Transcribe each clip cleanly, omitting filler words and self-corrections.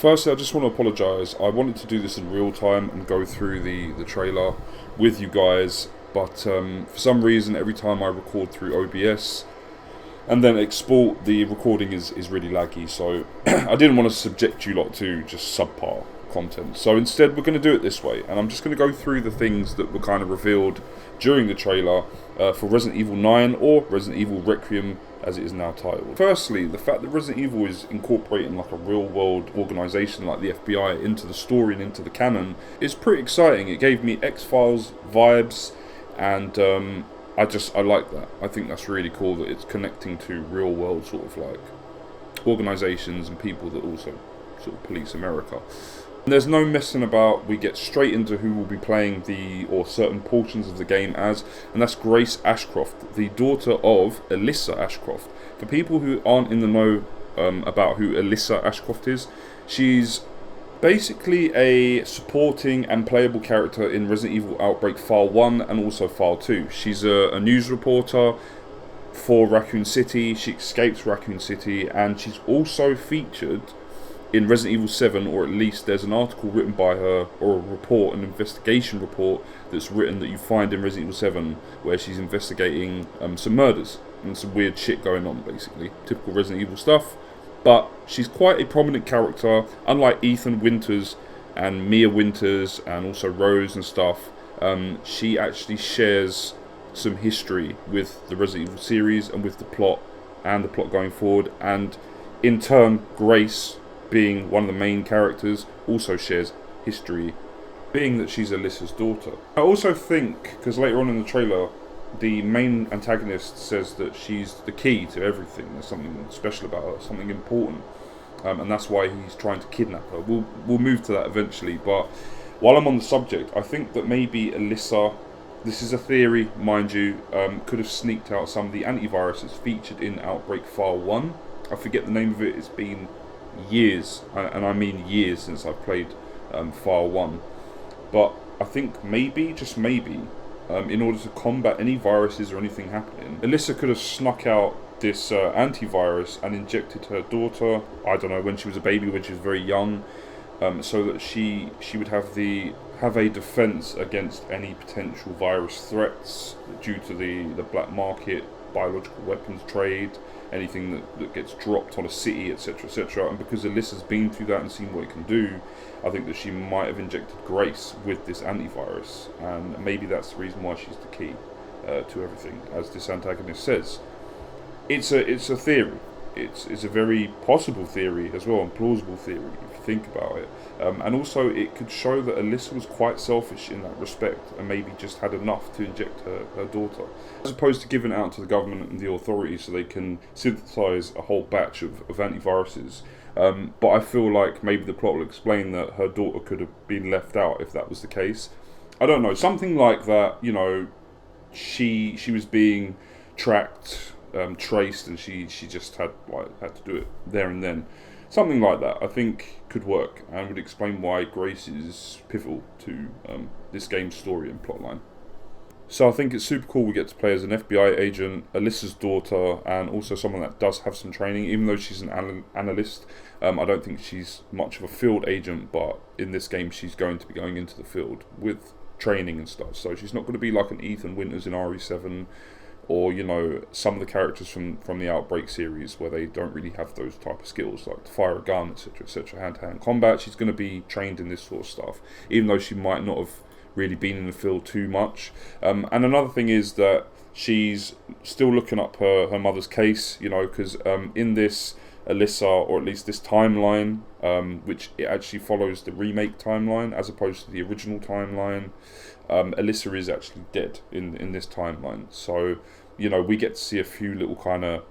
Firstly, I just want to apologise. I wanted to do this in real time and go through the trailer with you guys, but for some reason, every time I record through OBS and then export, the recording is really laggy. So I didn't want to subject you lot to just subpar content. So instead, we're going to do it this way, and I'm just going to go through the things that were kind of revealed during the trailer for Resident Evil 9 or Resident Evil Requiem, as it is now titled. Firstly, the fact that Resident Evil is incorporating like a real-world organisation like the FBI into the story and into the canon is pretty exciting. It gave me X-Files vibes, and I like that. I think that's really cool that it's connecting to real-world sort of like organisations and people that also sort of police America. And there's no messing about. We get straight into who will be playing certain portions of the game as, and that's Grace Ashcroft, the daughter of Alyssa Ashcroft. For people who aren't in the know about who Alyssa Ashcroft is, she's basically a supporting and playable character in Resident Evil Outbreak File 1 and also File 2. She's a news reporter for Raccoon City. She escapes Raccoon City, and she's also featured in Resident Evil 7, or at least there's an article written by her, or a report, an investigation report that's written that you find in Resident Evil 7, where she's investigating some murders and some weird shit going on, basically. Typical Resident Evil stuff. But she's quite a prominent character, unlike Ethan Winters and Mia Winters and also Rose and stuff. She actually shares some history with the Resident Evil series and with the plot going forward, and in turn, Grace, being one of the main characters, also shares history, being that she's Alyssa's daughter. I also think, because later on in the trailer, the main antagonist says that she's the key to everything. There's something special about her, something important, and that's why he's trying to kidnap her. We'll move to that eventually, but while I'm on the subject, I think that maybe Alyssa, this is a theory, mind you, could have sneaked out some of the antiviruses featured in Outbreak File 1. I forget the name of it. It's been years, and I mean years, since I've played File 1, but I think maybe, just maybe, in order to combat any viruses or anything happening, Alyssa could have snuck out this antivirus and injected her daughter, I don't know, when she was a baby, when she was very young, so that she would have a defense against any potential virus threats due to the black market, biological weapons trade, anything that gets dropped on a city, etc, etc. And because Alyssa's been through that and seen what it can do, I think that she might have injected Grace with this antivirus, and maybe that's the reason why she's the key to everything, as this antagonist says. It's a theory. It's a very possible theory as well, and plausible theory if you think about it. And also it could show that Alyssa was quite selfish in that respect, and maybe just had enough to inject her daughter, as opposed to giving it out to the government and the authorities so they can synthesize a whole batch of antiviruses. But I feel like maybe the plot will explain that her daughter could have been left out if that was the case. I don't know, something like that. You know, she was being tracked, traced, and she just had to do it there and then. Something like that, I think, could work, and would explain why Grace is pivotal to this game's story and plotline. So I think it's super cool we get to play as an FBI agent, Alyssa's daughter, and also someone that does have some training. Even though she's an analyst, I don't think she's much of a field agent, but in this game she's going to be going into the field with training and stuff. So she's not going to be like an Ethan Winters in RE7, or, you know, some of the characters from the Outbreak series where they don't really have those type of skills, like to fire a gun, etc, etc, hand-to-hand combat. She's going to be trained in this sort of stuff, even though she might not have really been in the field too much. And another thing is that she's still looking up her mother's case, you know, because in this Alyssa, or at least this timeline, which it actually follows the remake timeline as opposed to the original timeline, Alyssa is actually dead in this timeline. So, you know, we get to see a few little kind of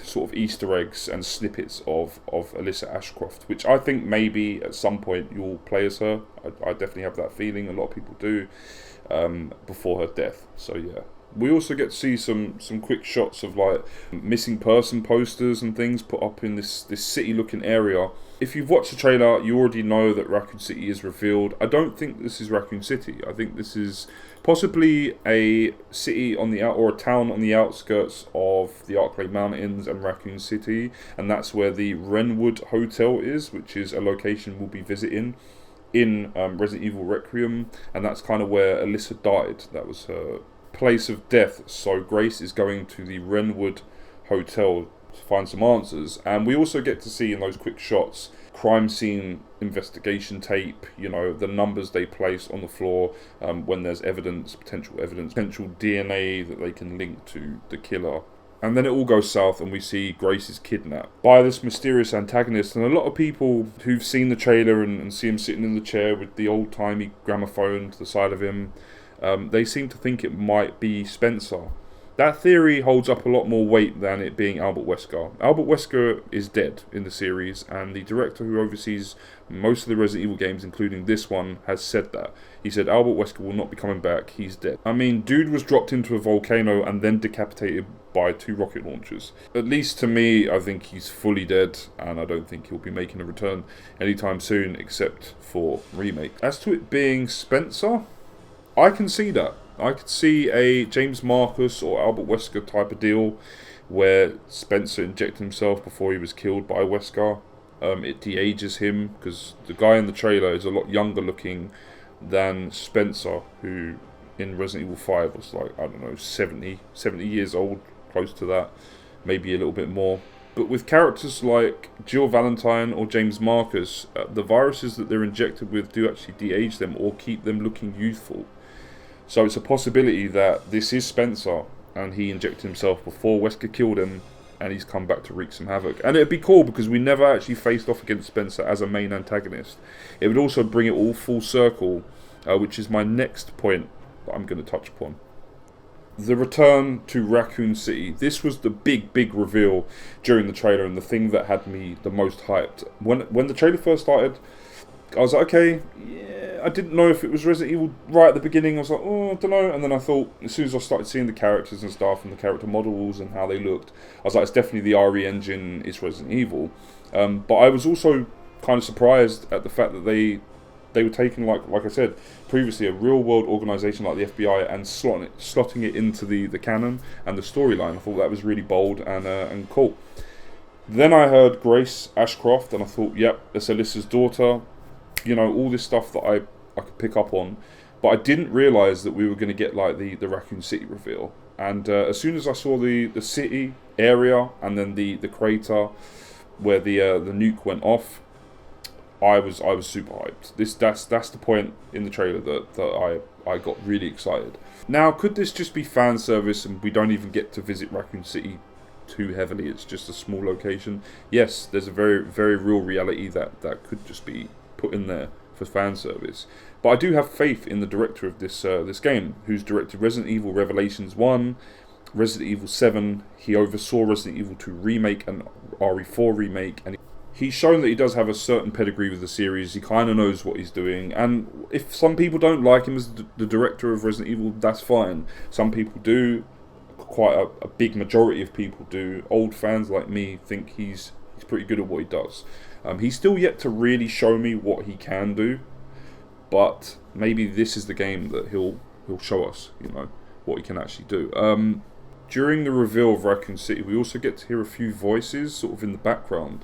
sort of Easter eggs and snippets of Alyssa Ashcroft, which I think maybe at some point you'll play as her. I definitely have that feeling. A lot of people do, before her death. So yeah, We also get to see some quick shots of like missing person posters and things put up in this city looking area. If you've watched the trailer, you already know that Raccoon City is revealed. I don't think this is Raccoon City. I think this is possibly a city on the or a town on the outskirts of the Arklay Mountains and Raccoon City, and that's where the Wrenwood Hotel is, which is a location we'll be visiting in Resident Evil Requiem, and that's kind of where Alyssa died. That was her place of death. So Grace is going to the Wrenwood Hotel to find some answers, and we also get to see in those quick shots crime scene investigation tape, you know, the numbers they place on the floor when there's potential DNA that they can link to the killer. And then it all goes south and we see Grace is kidnapped by this mysterious antagonist. And a lot of people who've seen the trailer and see him sitting in the chair with the old-timey gramophone to the side of him, they seem to think it might be Spencer. That theory holds up a lot more weight than it being Albert Wesker. Albert Wesker is dead in the series, and the director who oversees most of the Resident Evil games, including this one, has said that. He said Albert Wesker will not be coming back, he's dead. I mean, dude was dropped into a volcano and then decapitated by 2 rocket launchers. At least to me, I think he's fully dead, and I don't think he'll be making a return anytime soon, except for remake. As to it being Spencer, I can see that. I could see a James Marcus or Albert Wesker type of deal where Spencer injected himself before he was killed by Wesker. It de-ages him because the guy in the trailer is a lot younger looking than Spencer, who in Resident Evil 5 was like, I don't know, 70 years old, close to that, maybe a little bit more. But with characters like Jill Valentine or James Marcus, the viruses that they're injected with do actually de-age them or keep them looking youthful. So it's a possibility that this is Spencer and he injected himself before Wesker killed him and he's come back to wreak some havoc. And it'd be cool because we never actually faced off against Spencer as a main antagonist. It would also bring it all full circle, which is my next point that I'm going to touch upon. The return to Raccoon City. This was the big reveal during the trailer and the thing that had me the most hyped. When the trailer first started, I was like, okay, yeah, I didn't know if it was Resident Evil right at the beginning. I was like, oh, I don't know. And then I thought, as soon as I started seeing the characters and stuff and the character models and how they looked, I was like, it's definitely the RE engine, it's Resident Evil. But I was also kind of surprised at the fact that they were taking, like I said previously, a real-world organisation like the FBI and slotting it into the canon and the storyline. I thought that was really bold and cool. Then I heard Grace Ashcroft, and I thought, yep, it's Alyssa's daughter. You know, all this stuff that I could pick up on, but I didn't realise that we were going to get like the Raccoon City reveal. And as soon as I saw the city area and then the crater where the nuke went off, I was super hyped. That's the point in the trailer that I got really excited. Now, could this just be fan service and we don't even get to visit Raccoon City too heavily? It's just a small location. Yes, there's a very real reality that could just be put in there for fan service, but I do have faith in the director of this game, who's directed Resident Evil Revelations 1, Resident Evil 7. He oversaw Resident Evil 2 remake and RE4 remake, and he's shown that he does have a certain pedigree with the series. He kind of knows what he's doing, and if some people don't like him as the director of Resident Evil, that's fine. Some people do, quite a big majority of people do. Old fans like me think he's pretty good at what he does. He's still yet to really show me what he can do, but maybe this is the game that he'll show us, you know, what he can actually do. During the reveal of Raccoon City, we also get to hear a few voices sort of in the background.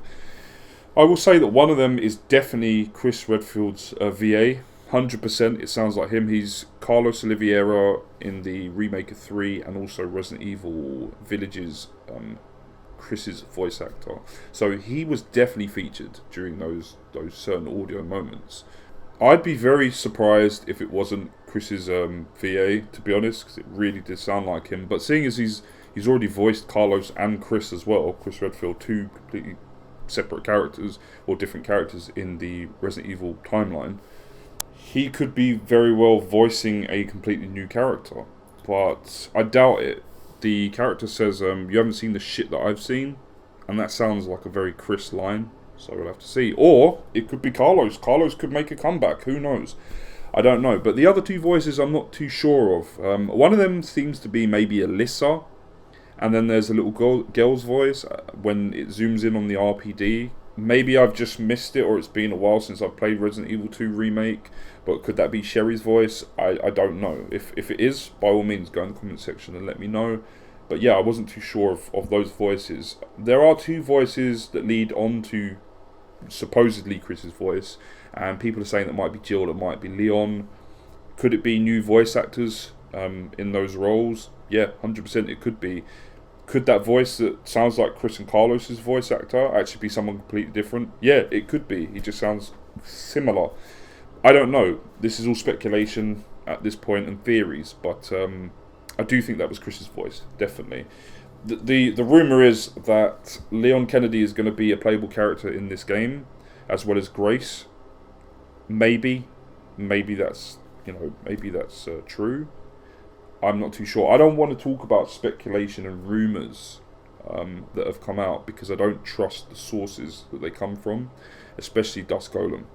I will say that one of them is definitely Chris Redfield's VA. 100%, it sounds like him. He's Carlos Oliveira in the remake of 3 and also Resident Evil Villages. Chris's voice actor, so he was definitely featured during those certain audio moments. I'd be very surprised if it wasn't Chris's VA, to be honest, because it really did sound like him. But seeing as he's already voiced Carlos and Chris as well, Chris Redfield, 2 completely separate characters or different characters in the Resident Evil timeline, he could be very well voicing a completely new character. But I doubt it. The character says, you haven't seen the shit that I've seen, and that sounds like a very Chris line, so we'll have to see. Or it could be Carlos. Carlos could make a comeback, who knows? I don't know. But the other two voices I'm not too sure of. One of them seems to be maybe Alyssa, and then there's a little girl's voice when it zooms in on the RPD. Maybe I've just missed it, or it's been a while since I've played Resident Evil 2 Remake. But could that be Sherry's voice? I don't know. If it is, by all means, go in the comment section and let me know. But yeah, I wasn't too sure of those voices. There are two voices that lead on to supposedly Chris's voice, and people are saying that might be Jill, that might be Leon. Could it be new voice actors in those roles? Yeah, 100% it could be. Could that voice that sounds like Chris and Carlos's voice actor actually be someone completely different? Yeah, it could be. He just sounds similar. I don't know. This is all speculation at this point and theories, but I do think that was Chris's voice, definitely. The rumour is that Leon Kennedy is going to be a playable character in this game, as well as Grace. Maybe that's true. I'm not too sure. I don't want to talk about speculation and rumours that have come out, because I don't trust the sources that they come from, especially Dusk Golem.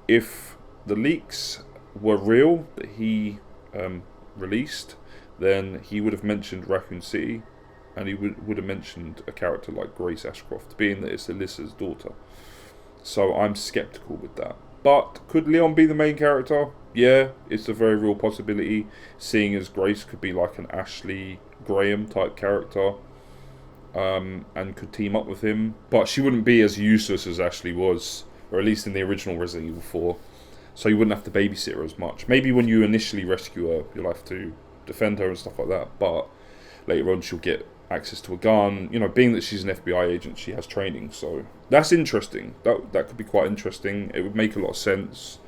If the leaks were real that he released, then he would have mentioned Raccoon City, and he would have mentioned a character like Grace Ashcroft, being that it's Alyssa's daughter. So I'm skeptical with that. But could Leon be the main character? Yeah, it's a very real possibility, seeing as Grace could be like an Ashley Graham type character, and could team up with him. But she wouldn't be as useless as Ashley was, or at least in the original Resident Evil 4. So you wouldn't have to babysit her as much. Maybe when you initially rescue her, you'll have to defend her and stuff like that. But later on, she'll get access to a gun. You know, being that she's an FBI agent, she has training. So that's interesting. That could be quite interesting. It would make a lot of sense.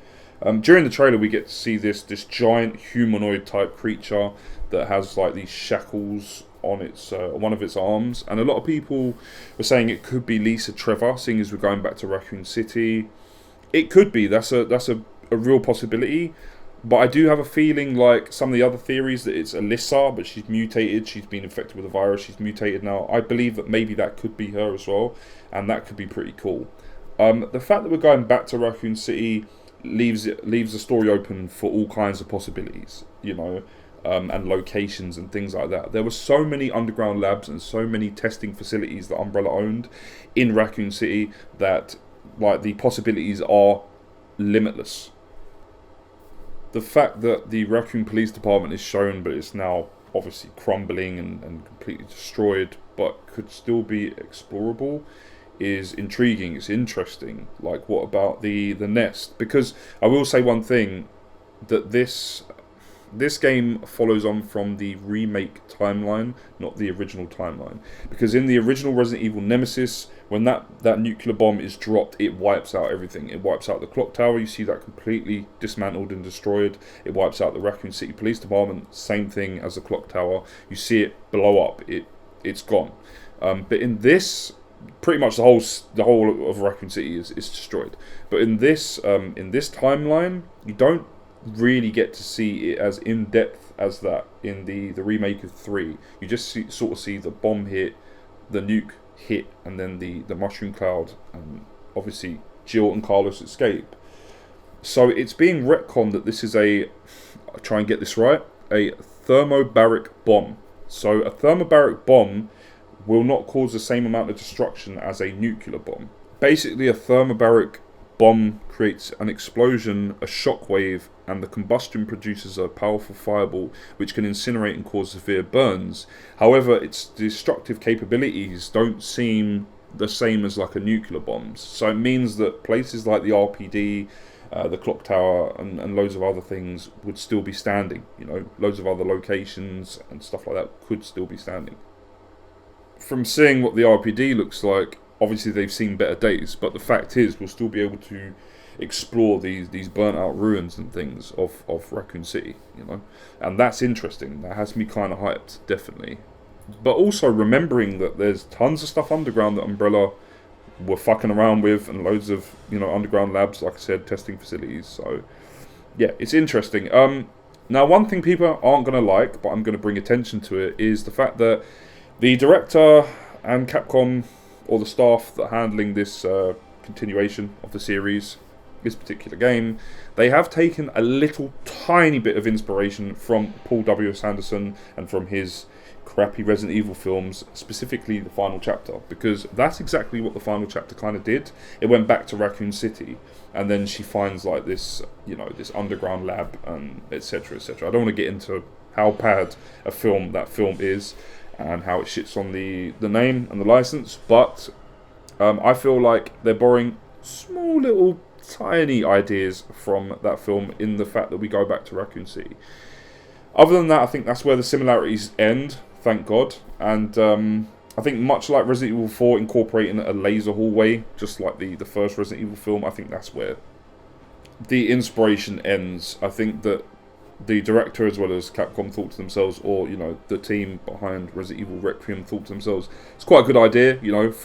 During the trailer, we get to see this giant humanoid type creature that has like these shackles on its one of its arms, and a lot of people were saying it could be Lisa Trevor, seeing as we're going back to Raccoon City. It could be. That's a real possibility. But I do have a feeling, like some of the other theories, that it's Alyssa, but she's mutated. She's been infected with a virus. She's mutated now. I believe that maybe that could be her as well, and that could be pretty cool. The fact that we're going back to Raccoon City leaves the story open for all kinds of possibilities, you know, and locations and things like that. There were so many underground labs and so many testing facilities that Umbrella owned in Raccoon City that, like, the possibilities are limitless. The fact that the Raccoon Police Department is shown, but it's now obviously crumbling and completely destroyed, but could still be explorable, is intriguing. It's interesting. Like, what about the nest? Because I will say one thing, that this game follows on from the remake timeline, not the original timeline. Because in the original Resident Evil Nemesis, when that nuclear bomb is dropped, it wipes out everything. It wipes out the clock tower. You see that completely dismantled and destroyed. It wipes out the Raccoon City Police Department. Same thing as the clock tower. You see it blow up. It's gone. But in this, pretty much the whole of Raccoon City is destroyed. But in this timeline, you don't really get to see it as in depth as that in the remake of 3. You just sort of see the bomb hit, the nuke hit, and then the mushroom cloud, and obviously Jill and Carlos escape. So it's being retconned that this is I'll try and get this right, a thermobaric bomb. So a thermobaric bomb will not cause the same amount of destruction as a nuclear bomb. Basically, a thermobaric bomb creates an explosion, a shockwave, and the combustion produces a powerful fireball which can incinerate and cause severe burns. However, its destructive capabilities don't seem the same as like a nuclear bomb. So it means that places like the RPD, the clock tower, and loads of other things would still be standing. You know, loads of other locations and stuff like that could still be standing. From seeing what the RPD looks like, obviously they've seen better days, but the fact is we'll still be able to explore these burnt out ruins and things of Raccoon City, you know, and that's interesting. That has me kind of hyped, definitely. But also remembering that there's tons of stuff underground that Umbrella were fucking around with, and loads of, you know, underground labs, like I said, testing facilities. So yeah, it's interesting. Now, one thing people aren't going to like, but I'm going to bring attention to it, is the fact that the director and Capcom, or the staff that are handling this continuation of the series, this particular game, they have taken a little tiny bit of inspiration from Paul W.S. Anderson and from his crappy Resident Evil films, specifically the final chapter, because that's exactly what the final chapter kind of did. It went back to Raccoon City, and then she finds like this, this underground lab, and etc. etc. I don't want to get into how bad that film is, and how it shits on the name and the license, but I feel like they're borrowing small little tiny ideas from that film in the fact that we go back to Raccoon City. Other than that, I think that's where the similarities end, thank God. And I think much like Resident Evil 4 incorporating a laser hallway, just like the first Resident Evil film, I think that's where the inspiration ends. I think that the director as well as Capcom thought to themselves, or the team behind Resident Evil Requiem thought to themselves, it's quite a good idea,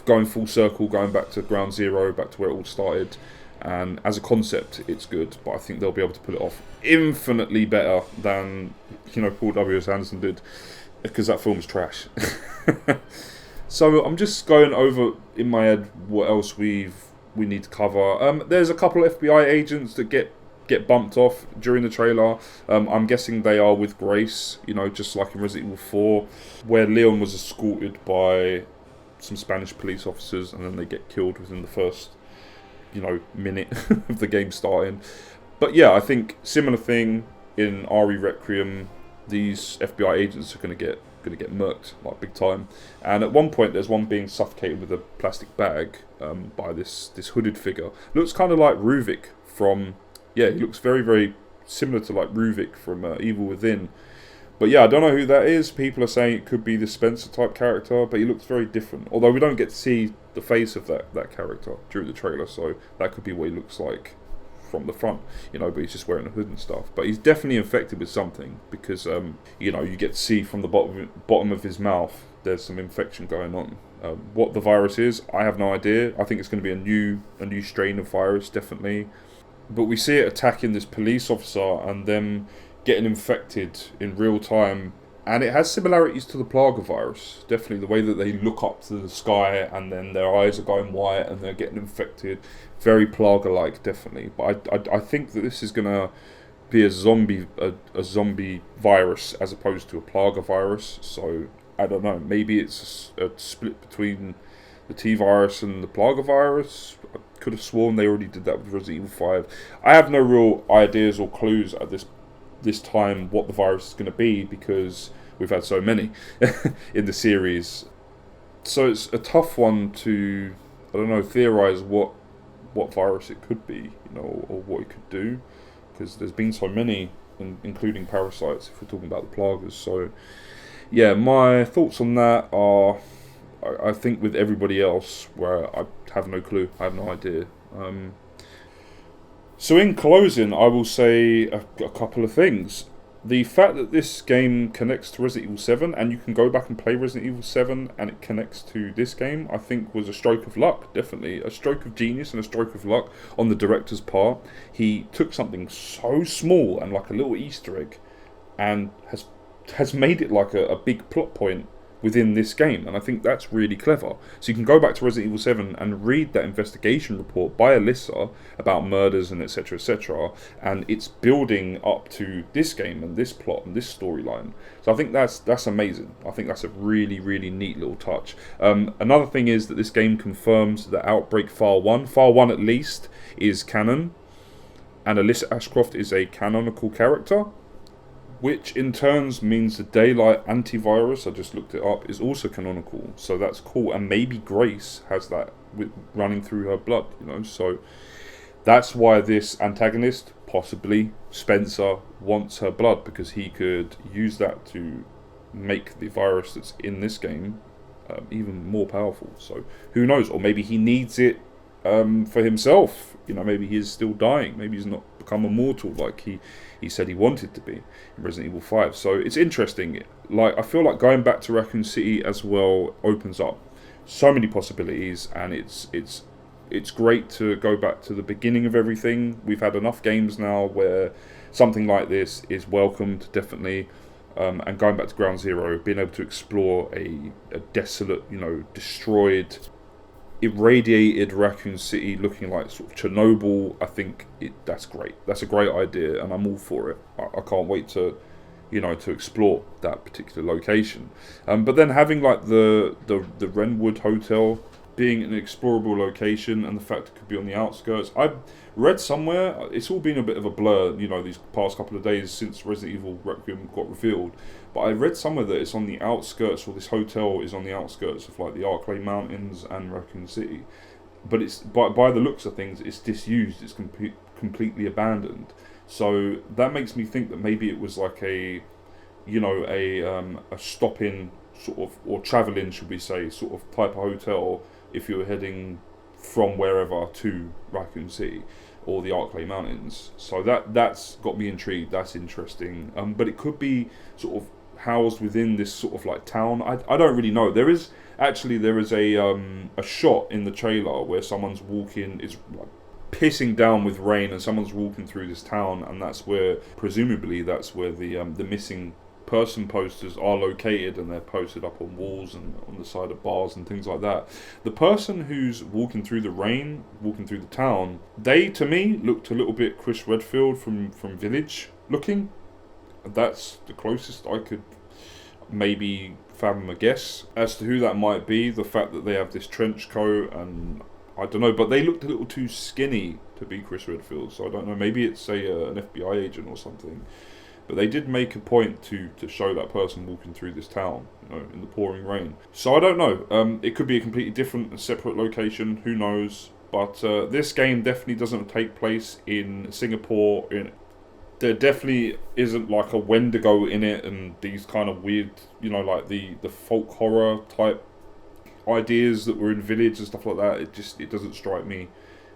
going full circle, going back to ground zero, back to where it all started. And as a concept, it's good, but I think they'll be able to pull it off infinitely better than Paul W.S. Anderson did, because that film is trash. So I'm just going over in my head what else we need to cover. There's a couple of FBI agents that get bumped off during the trailer. I'm guessing they are with Grace, just like in Resident Evil 4, where Leon was escorted by some Spanish police officers, and then they get killed within the first minute of the game starting. But yeah, I think similar thing in RE Requiem. These FBI agents are gonna get murked like big time. And at one point, there's one being suffocated with a plastic bag by this hooded figure. Looks kind of like Ruvik from he looks very very similar to like Ruvik from Evil Within. But yeah, I don't know who that is. People are saying it could be the Spencer type character, but he looks very different. Although we don't get to see the face of that character during the trailer, so that could be what he looks like from the front, but he's just wearing a hood and stuff. But he's definitely infected with something, because you get to see from the bottom of his mouth there's some infection going on. What the virus is, I have no idea. I think it's going to be a new strain of virus, definitely. But we see it attacking this police officer and them getting infected in real time, and it has similarities to the Plaga virus. Definitely the way that they look up to the sky and then their eyes are going white and they're getting infected. Very Plaga-like, definitely. But I think that this is gonna be a zombie virus as opposed to a Plaga virus. So I don't know. Maybe it's a split between the T virus and the Plaga virus. I could have sworn they already did that with Resident Evil 5. I have no real ideas or clues at this time what the virus is going to be, because we've had so many in the series. So it's a tough one to, theorize what virus it could be, or what it could do, because there's been so many, including parasites, if we're talking about the Plagas. So yeah, my thoughts on that are, I think with everybody else, where I have no clue, I have no idea. So in closing, I will say a couple of things. The fact that this game connects to Resident Evil 7, and you can go back and play Resident Evil 7 and it connects to this game, I think was a stroke of luck, definitely. A stroke of genius and a stroke of luck on the director's part. He took something so small and like a little Easter egg and has made it like a big plot point within this game, and I think that's really clever. So you can go back to Resident Evil 7 and read that investigation report by Alyssa about murders and etc, and it's building up to this game and this plot and this storyline. So I think that's amazing. I think that's a really, really neat little touch. Another thing is that this game confirms that Outbreak File 1 at least, is canon, and Alyssa Ashcroft is a canonical character, which in turns means the Daylight antivirus, I just looked it up, is also canonical. So that's cool. And maybe Grace has that running through her blood, So that's why this antagonist, possibly Spencer, wants her blood, because he could use that to make the virus that's in this game even more powerful. So who knows? Or maybe he needs it for himself. Maybe he is still dying. Maybe he's not become immortal like he said he wanted to be in Resident Evil 5. So it's interesting. I feel like going back to Raccoon City as well opens up so many possibilities, and it's great to go back to the beginning of everything. We've had enough games now where something like this is welcomed, definitely. And going back to Ground Zero, being able to explore a desolate, destroyed irradiated Raccoon City looking like sort of Chernobyl, I think that's great. That's a great idea, and I'm all for it. I can't wait to, to explore that particular location. But then having like the Wrenwood Hotel being an explorable location, and the fact it could be on the outskirts. I read somewhere, it's all been a bit of a blur, these past couple of days since Resident Evil Requiem got revealed. But I read somewhere that it's on the outskirts, or this hotel is on the outskirts of like the Arklay Mountains and Raccoon City. But it's by the looks of things, it's disused. It's completely abandoned. So that makes me think that maybe it was like a stop-in sort of, or travel-in, should we say, sort of type of hotel if you were heading from wherever to Raccoon City or the Arklay Mountains. So that's got me intrigued. That's interesting. But it could be sort of housed within this sort of like town. I don't really know. There is a shot in the trailer where someone's walking, it's like pissing down with rain, and someone's walking through this town, and presumably that's where the missing person posters are located, and they're posted up on walls and on the side of bars and things like that. The person who's walking through the rain, walking through the town, they to me looked a little bit Chris Redfield from Village looking. That's the closest I could maybe fathom a guess as to who that might be. The fact that they have this trench coat, and I don't know, but they looked a little too skinny to be Chris Redfield, so I don't know, maybe it's an FBI agent or something. But they did make a point to show that person walking through this town, in the pouring rain. So I don't know. It could be a completely different and separate location. Who knows? But this game definitely doesn't take place in Singapore. There definitely isn't like a Wendigo in it, and these kind of weird, like the folk horror type ideas that were in Village and stuff like that. It doesn't strike me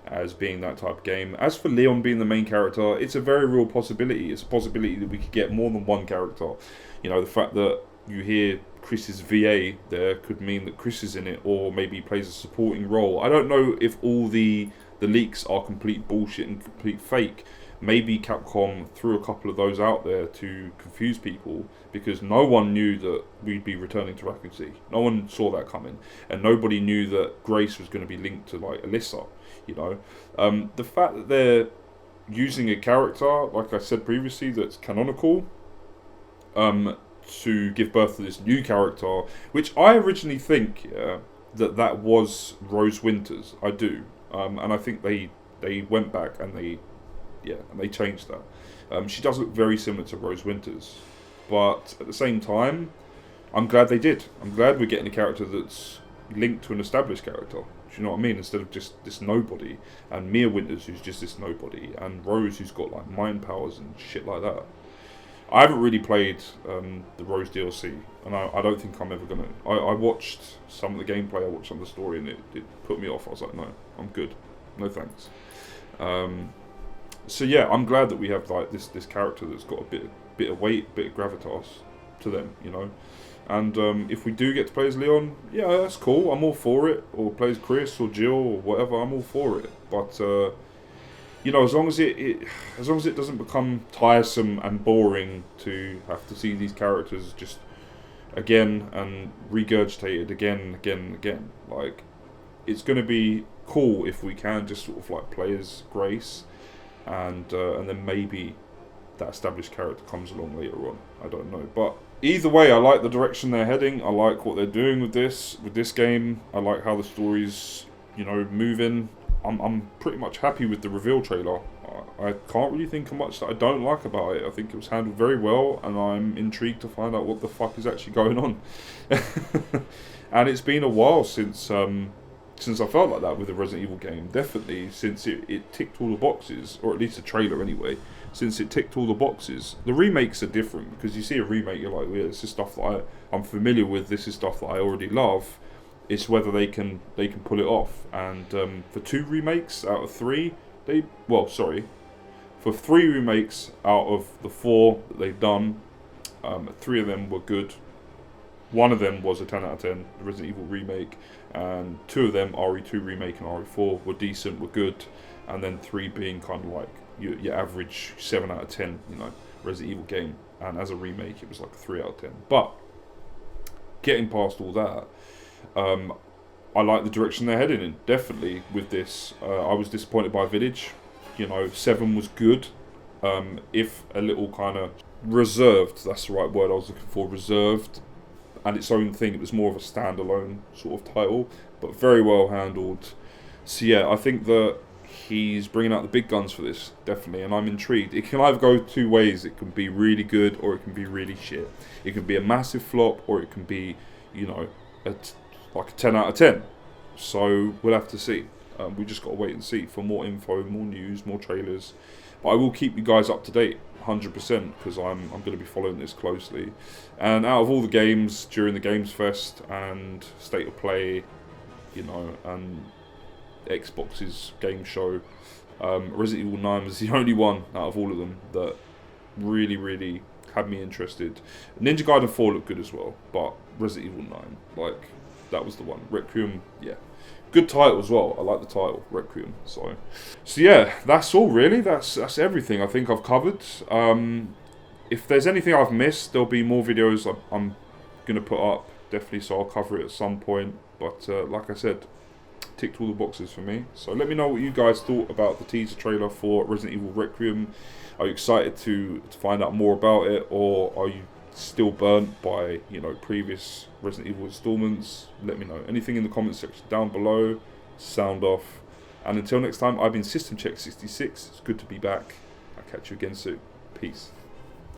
as being that type of game. As for Leon being the main character, it's a very real possibility. It's a possibility that we could get more than one character. The fact that you hear Chris's VA there could mean that Chris is in it, or maybe plays a supporting role. I don't know if all the leaks are complete bullshit and complete fake. Maybe Capcom threw a couple of those out there to confuse people, because no one knew that we'd be returning to Raccoon City. No one saw that coming, and nobody knew that Grace was going to be linked to like Alyssa. The fact that they're using a character, like I said previously, that's canonical, to give birth to this new character, which I originally think that was Rose Winters. I do, and I think they went back and they changed that. She does look very similar to Rose Winters, but at the same time, I'm glad they did. I'm glad we're getting a character that's linked to an established character. Do you know what I mean? Instead of just this nobody, and Mia Winters, who's just this nobody, and Rose, who's got like mind powers and shit like that. I haven't really played the Rose DLC, and I don't think I'm ever gonna. I watched some of the gameplay, I watched some of the story, and it put me off. I was like, no, I'm good, no thanks. So yeah, I'm glad that we have like this character that's got a bit of weight, a bit of gravitas to them, And if we do get to play as Leon, yeah, that's cool. I'm all for it. Or play as Chris or Jill or whatever, I'm all for it. But as long as it doesn't become tiresome and boring to have to see these characters just again and regurgitated again and again and again, like, it's going to be cool if we can just sort of like play as Grace, and then maybe that established character comes along later on. I don't know, but either way, I like the direction they're heading. I like what they're doing with this game. I like how the story's moving. I'm pretty much happy with the reveal trailer. I can't really think of much that I don't like about it. I think it was handled very well, and I'm intrigued to find out what the fuck is actually going on. And it's been a while since I felt like that with a Resident Evil game. Definitely since it ticked all the boxes, or at least the trailer anyway. Since it ticked all the boxes. The remakes are different, because you see a remake, you're like, yeah, this is stuff that I'm familiar with. This is stuff that I already love. It's whether they can pull it off. And for 2 remakes out of 3, for 3 remakes out of the 4 that they've done, 3 of them were good. 1 of them was a 10 out of 10, the Resident Evil remake, and 2 of them, RE2 remake and RE4, were decent, were good, and then 3 being kind of like your average 7 out of 10, Resident Evil game. And as a remake, it was like a 3 out of 10. But getting past all that, I like the direction they're heading in, definitely, with this. I was disappointed by Village. You know, 7 was good, if a little kind of reserved, that's the right word I was looking for, reserved, and its own thing. It was more of a standalone sort of title, but very well handled. So yeah, I think that he's bringing out the big guns for this, definitely, and I'm intrigued. It can either go two ways. It can be really good, or it can be really shit. It can be a massive flop, or it can be, you know, like a 10 out of 10. So we'll have to see. We just got to wait and see for more info, more news, more trailers. But I will keep you guys up to date, 100%, because I'm going to be following this closely. And out of all the games during the Games Fest and State of Play, you know, and Xbox's game show, Resident Evil 9 was the only one out of all of them that really had me interested. Ninja Gaiden 4 looked good as well, but Resident Evil 9, like, that was the one. Requiem, yeah. Good title as well. I like the title, Requiem. So yeah, that's all really. That's everything I think I've covered. If there's anything I've missed, there'll be more videos I'm going to put up, definitely, so I'll cover it at some point. But like I said, ticked all the boxes for me. So let me know what you guys thought about the teaser trailer for Resident Evil Requiem. Are you excited to find out more about it, or are you still burnt by, you know, previous Resident Evil installments? Let me know. Anything in the comment section down below. Sound off. And until next time, I've been System Check 66. It's good to be back. I'll catch you again soon. Peace.